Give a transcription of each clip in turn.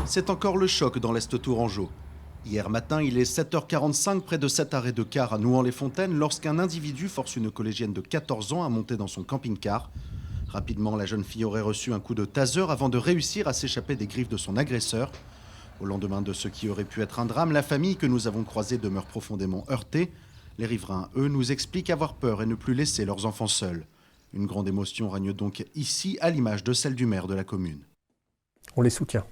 C'est encore le choc dans l'Est tourangeau. Hier matin, il est 7h45 près de cet arrêt de car à Nouan-les-Fontaines lorsqu'un individu force une collégienne de 14 ans à monter dans son camping-car. Rapidement, la jeune fille aurait reçu un coup de taser avant de réussir à s'échapper des griffes de son agresseur. Au lendemain de ce qui aurait pu être un drame, la famille que nous avons croisée demeure profondément heurtée. Les riverains, eux, nous expliquent avoir peur et ne plus laisser leurs enfants seuls. Une grande émotion règne donc ici, à l'image de celle du maire de la commune. On les soutient.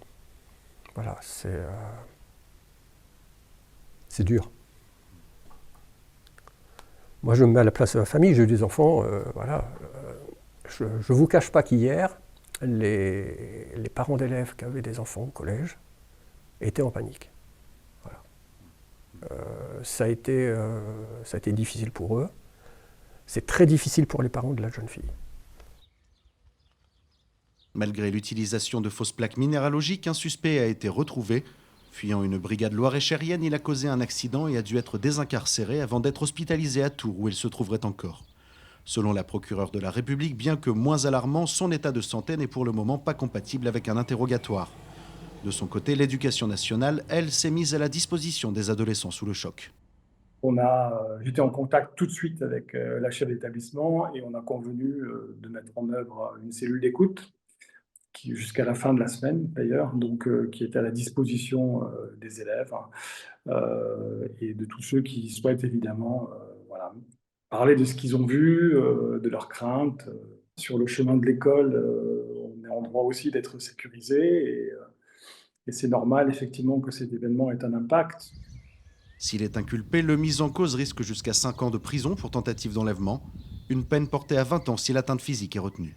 Voilà, c'est dur. Moi, je me mets à la place de ma famille, j'ai eu des enfants, voilà. Je ne vous cache pas qu'hier, les parents d'élèves qui avaient des enfants au collège étaient en panique. Voilà. Ça a été difficile pour eux. C'est très difficile pour les parents de la jeune fille. Malgré l'utilisation de fausses plaques minéralogiques, un suspect a été retrouvé. Fuyant une brigade loir-et-chérienne, il a causé un accident et a dû être désincarcéré avant d'être hospitalisé à Tours, où il se trouverait encore. Selon la procureure de la République, bien que moins alarmant, son état de santé n'est pour le moment pas compatible avec un interrogatoire. De son côté, l'éducation nationale, elle, s'est mise à la disposition des adolescents sous le choc. J'étais en contact tout de suite avec la chef d'établissement et on a convenu de mettre en œuvre une cellule d'écoute qui jusqu'à la fin de la semaine d'ailleurs, donc qui est à la disposition des élèves et de tous ceux qui souhaitent évidemment voilà, parler de ce qu'ils ont vu, de leurs craintes. Sur le chemin de l'école, on est en droit aussi d'être sécurisé et c'est normal effectivement que cet événement ait un impact. S'il est inculpé, le mis en cause risque jusqu'à 5 ans de prison pour tentative d'enlèvement, une peine portée à 20 ans si l'atteinte physique est retenue.